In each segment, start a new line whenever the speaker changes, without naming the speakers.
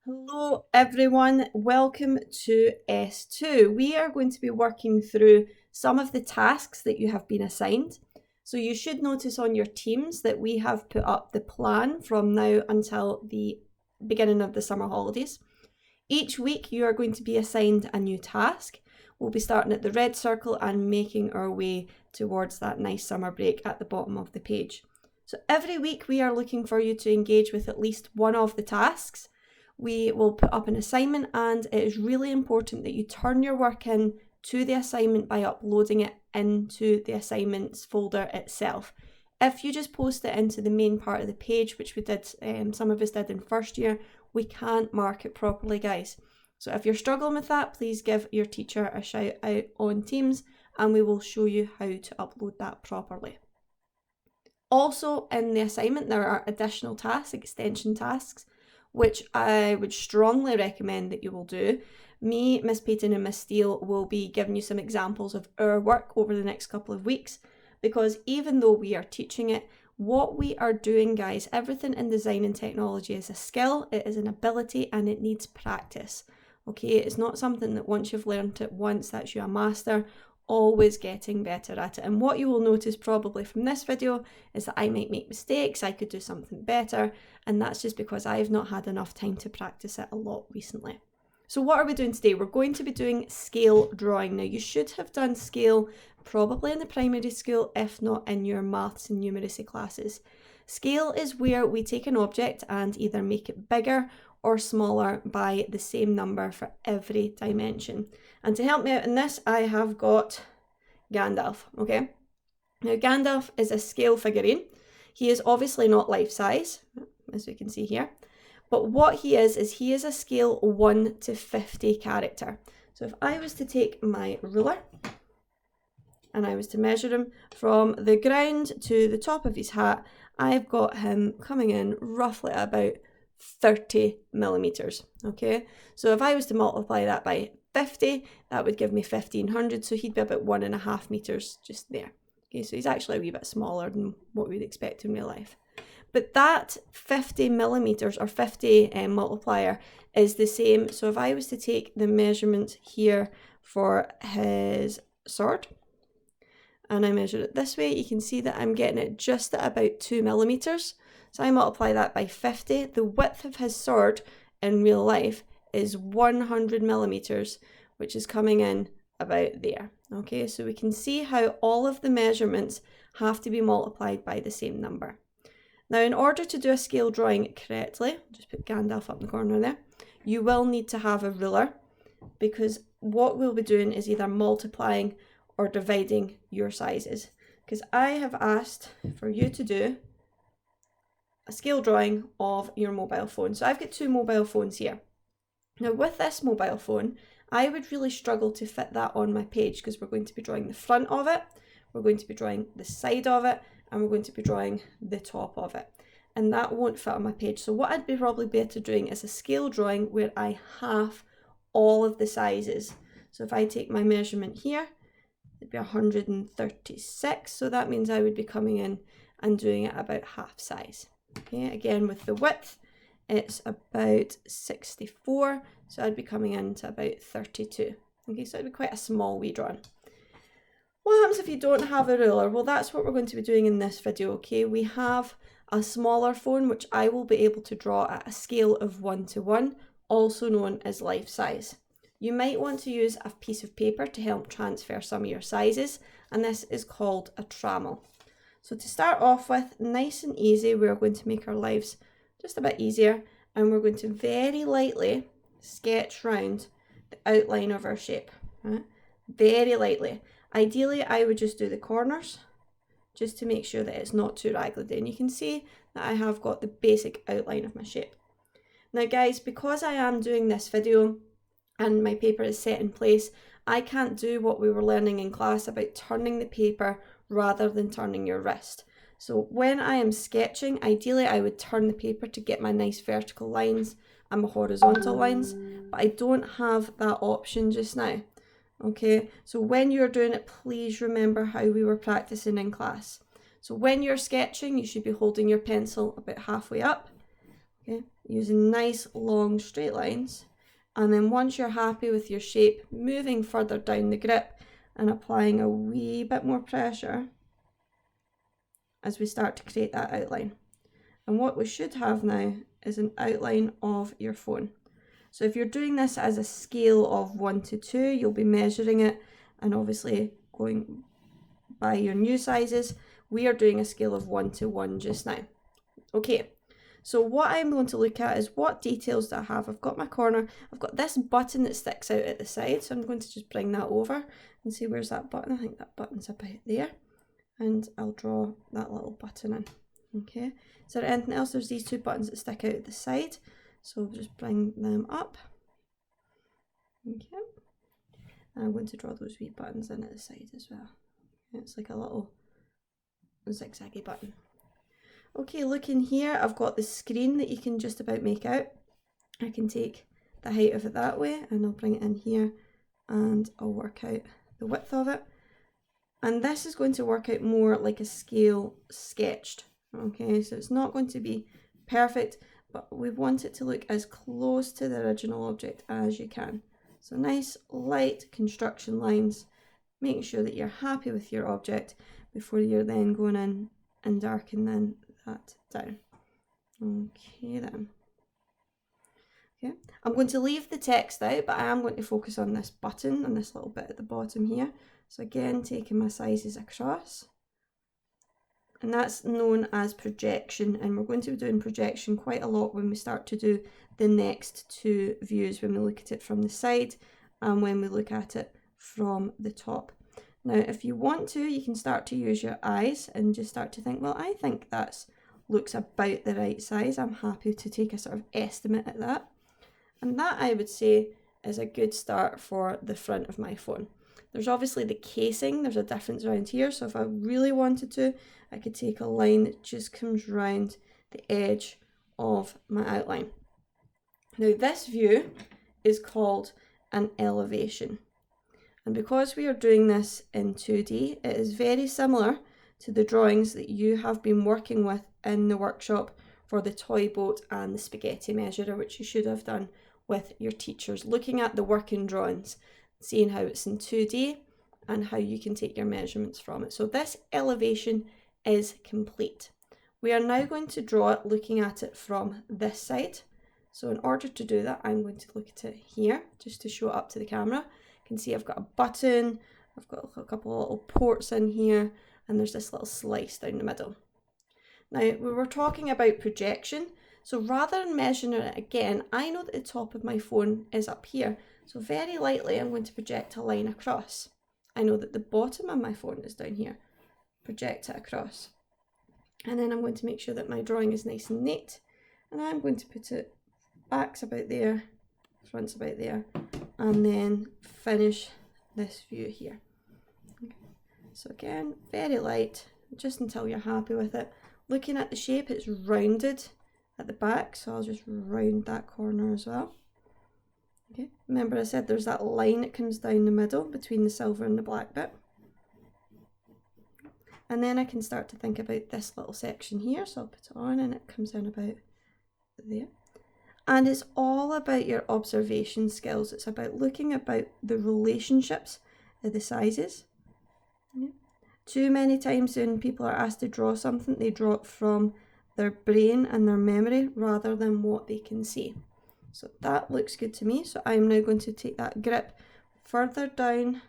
Hello everyone, welcome to S2. We are going to be working through some of the tasks that you have been assigned. So you should notice on your teams that we have put up the plan from now until the beginning of the summer holidays. Each week you are going to be assigned a new task. We'll be starting at the red circle and making our way towards that nice summer break at the bottom of the page. So every week we are looking for you to engage with at least one of the tasks. We will put up an assignment, and it is really important that you turn your work in to the assignment by uploading it into the assignments folder itself. If you just post it into the main part of the page, which we did, some of us did in first year, we can't mark it properly, guys. So if you're struggling with that, please give your teacher a shout out on Teams and we will show you how to upload that properly. Also in the assignment, there are additional tasks, extension tasks, which I would strongly recommend that you will do. Me, Miss Payton and Miss Steele will be giving you some examples of our work over the next couple of weeks, because even though we are teaching it, what we are doing, guys, everything in design and technology is a skill, it is an ability, and it needs practice. Okay, it's not something that once you've learned it once, that's you a master. Always getting better at it. And what you will notice probably from this video is that I might make mistakes, I could do something better, and that's just because I've not had enough time to practice it a lot recently. So what are we doing today? We're going to be doing scale drawing. Now you should have done scale probably in the primary school, if not in your maths and numeracy classes. Scale is where we take an object and either make it bigger or smaller by the same number for every dimension. And to help me out in this, I have got Gandalf, okay? Now Gandalf is a scale figurine. He is obviously not life size, as we can see here, but what he is he is a scale 1 to 50 character. So if I was to take my ruler and I was to measure him from the ground to the top of his hat, I've got him coming in roughly about 30 millimeters, okay? So if I was to multiply that by 50, that would give me 1500, so he'd be about 1.5 meters just there. Okay, so he's actually a wee bit smaller than what we'd expect in real life. But that 50 millimeters or 50 multiplier is the same. So if I was to take the measurement here for his sword and I measure it this way, you can see that I'm getting it just at about 2 millimeters. So I multiply that by 50. The width of his sword in real life is 100 millimeters, which is coming in about there. Okay, so we can see how all of the measurements have to be multiplied by the same number. Now, in order to do a scale drawing correctly, just put Gandalf up in the corner there, you will need to have a ruler, because what we'll be doing is either multiplying or dividing your sizes. Because I have asked for you to do a scale drawing of your mobile phone. So I've got 2 mobile phones here. Now with this mobile phone, I would really struggle to fit that on my page, because we're going to be drawing the front of it, we're going to be drawing the side of it, and we're going to be drawing the top of it. And that won't fit on my page. So what I'd be probably better doing is a scale drawing where I half all of the sizes. So if I take my measurement here, it'd be 136. So that means I would be coming in and doing it about half size. Okay, again with the width, it's about 64, so I'd be coming in to about 32. Okay, so it'd be quite a small wee drawing. What happens if you don't have a ruler? Well, that's what we're going to be doing in this video, okay? We have a smaller phone, which I will be able to draw at a scale of 1 to 1, also known as life size. You might want to use a piece of paper to help transfer some of your sizes, and this is called a trammel. So to start off with, nice and easy, we're going to make our lives just a bit easier, and we're going to very lightly sketch round the outline of our shape, right? Very lightly. Ideally, I would just do the corners just to make sure that it's not too raggedy, and you can see that I have got the basic outline of my shape. Now guys, because I am doing this video and my paper is set in place, I can't do what we were learning in class about turning the paper rather than turning your wrist. So when I am sketching, ideally I would turn the paper to get my nice vertical lines and my horizontal lines, but I don't have that option just now. Okay, so when you're doing it, please remember how we were practicing in class. So when you're sketching, you should be holding your pencil about halfway up, okay, using nice long straight lines. And then once you're happy with your shape, moving further down the grip and applying a wee bit more pressure as we start to create that outline. And what we should have now is an outline of your phone. So if you're doing this as a scale of 1 to 2, you'll be measuring it and obviously going by your new sizes. We are doing a scale of 1 to 1 just now. Okay, so what I'm going to look at is what details do I have. I've got my corner, I've got this button that sticks out at the side, so I'm going to just bring that over and see where's that button. I think that button's about there, and I'll draw that little button in. Okay, is there anything else? There's these two buttons that stick out at the side, so we'll just bring them up. Okay, and I'm going to draw those wee buttons in at the side as well. It's like a little zigzaggy button. Okay, look in here, I've got the screen that you can just about make out. I can take the height of it that way and I'll bring it in here and I'll work out the width of it. And this is going to work out more like a scale sketched. Okay, so it's not going to be perfect, but we want it to look as close to the original object as you can. So nice light construction lines, making sure that you're happy with your object before you're then going in and darkening that down. Okay then. Okay, I'm going to leave the text out, but I am going to focus on this button and this little bit at the bottom here. So again, taking my sizes across. And that's known as projection, and we're going to be doing projection quite a lot when we start to do the next two views, when we look at it from the side and when we look at it from the top. Now, if you want to, you can start to use your eyes and just start to think, well, I think that looks about the right size. I'm happy to take a sort of estimate at that. And that, I would say, is a good start for the front of my phone. There's obviously the casing, there's a difference around here. So if I really wanted to, I could take a line that just comes round the edge of my outline. Now this view is called an elevation. And because we are doing this in 2D, it is very similar to the drawings that you have been working with in the workshop for the toy boat and the spaghetti measurer, which you should have done with your teachers, looking at the working drawings, seeing how it's in 2D and how you can take your measurements from it. So this elevation is complete. We are now going to draw it looking at it from this side. So in order to do that, I'm going to look at it here just to show it up to the camera. You can see I've got a button, I've got a couple of little ports in here, and there's this little slice down the middle. Now, we were talking about projection. So rather than measuring it again, I know that the top of my phone is up here. So very lightly, I'm going to project a line across. I know that the bottom of my phone is down here. Project it across. And then I'm going to make sure that my drawing is nice and neat. And I'm going to put it back's about there, front's about there, and then finish this view here. Okay. So again, very light, just until you're happy with it. Looking at the shape, it's rounded at the back, so I'll just round that corner as well. Okay, remember I said there's that line that comes down the middle between the silver and the black bit. And then I can start to think about this little section here, so I'll put it on and it comes down about there. And it's all about your observation skills. It's about looking about the relationships of the sizes. Yeah. Too many times when people are asked to draw something, they draw it from their brain and their memory rather than what they can see. So that looks good to me. So I'm now going to take that grip further down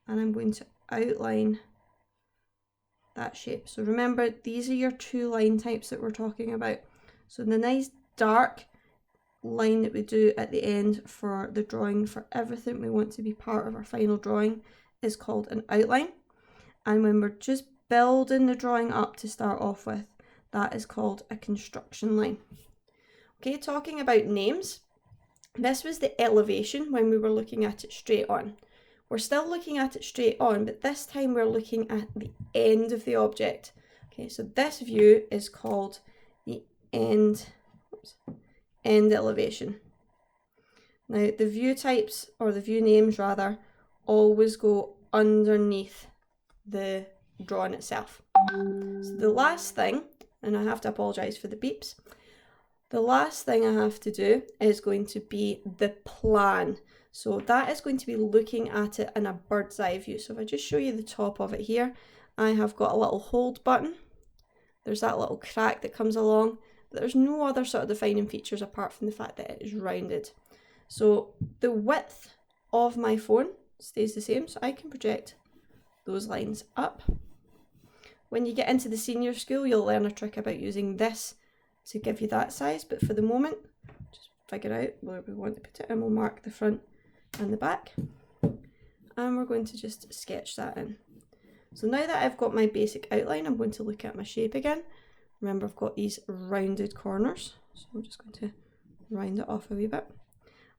and I'm going to outline that shape. So remember, these are your two line types that we're talking about. So the nice dark line that we do at the end for the drawing for everything we want to be part of our final drawing is called an outline. And when we're just building the drawing up to start off with, that is called a construction line. Okay, talking about names, this was the elevation when we were looking at it straight on. We're still looking at it straight on, but this time we're looking at the end of the object. Okay, so this view is called the end elevation. Now the view types, or the view names rather, always go underneath the drawing itself. So the last thing, and I have to apologise for the beeps, The last thing I have to do is going to be the plan. So that is going to be looking at it in a bird's eye view. So if I just show you the top of it here, I have got a little hold button. There's that little crack that comes along. But there's no other sort of defining features apart from the fact that it is rounded. So the width of my phone stays the same, so I can project those lines up. When you get into the senior school, you'll learn a trick about using this to give you that size, but for the moment, just figure out where we want to put it, and we'll mark the front and the back, and we're going to just sketch that in. So now that I've got my basic outline, I'm going to look at my shape again. Remember, I've got these rounded corners, so I'm just going to round it off a wee bit.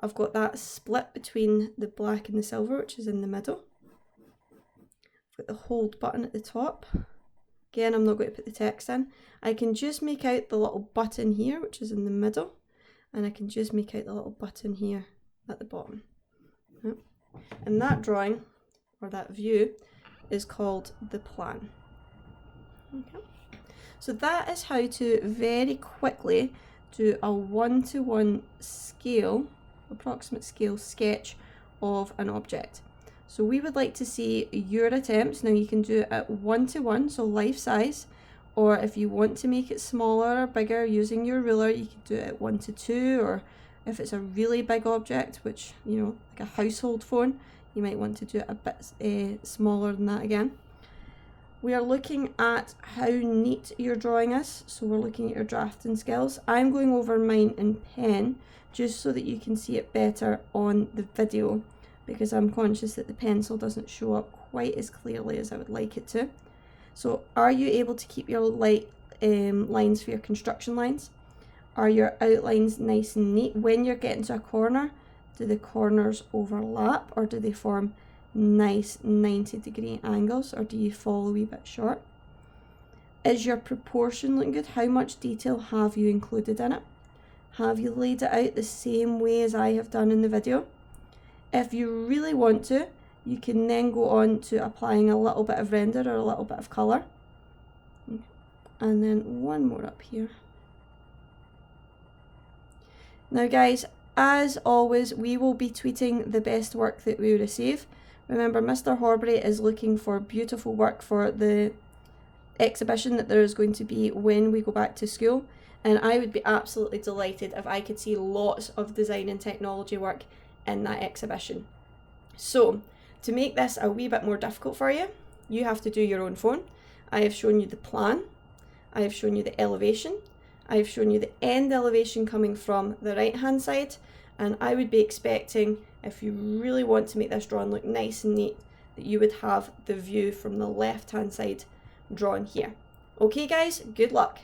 I've got that split between the black and the silver, which is in the middle. I've got the hold button at the top. Again, I'm not going to put the text in. I can just make out the little button here, which is in the middle, and I can just make out the little button here at the bottom. And that drawing, or that view, is called the plan. Okay. So that is how to very quickly do a one-to-one scale, approximate scale sketch of an object. So we would like to see your attempts. Now you can do it at 1-to-1, so life size, or if you want to make it smaller or bigger using your ruler, you can do it at 1-to-2, or if it's a really big object, which, you know, like a household phone, you might want to do it a bit smaller than that again. We are looking at how neat your drawing is, so we're looking at your drafting skills. I'm going over mine in pen just so that you can see it better on the video, because I'm conscious that the pencil doesn't show up quite as clearly as I would like it to. So are you able to keep your lines for your construction lines? Are your outlines nice and neat? When you're getting to a corner, do the corners overlap, or do they form nice 90-degree angles, or do you fall a wee bit short? Is your proportion looking good? How much detail have you included in it? Have you laid it out the same way as I have done in the video? If you really want to, you can then go on to applying a little bit of render or a little bit of colour. And then one more up here. Now guys, as always, we will be tweeting the best work that we receive. Remember, Mr. Horbury is looking for beautiful work for the exhibition that there is going to be when we go back to school. And I would be absolutely delighted if I could see lots of design and technology work in that exhibition. So, to make this a wee bit more difficult for you, you have to do your own phone. I have shown you the plan. I have shown you the elevation. I have shown you the end elevation coming from the right hand side. And I would be expecting, if you really want to make this drawing look nice and neat, that you would have the view from the left hand side drawn here. Okay guys, good luck.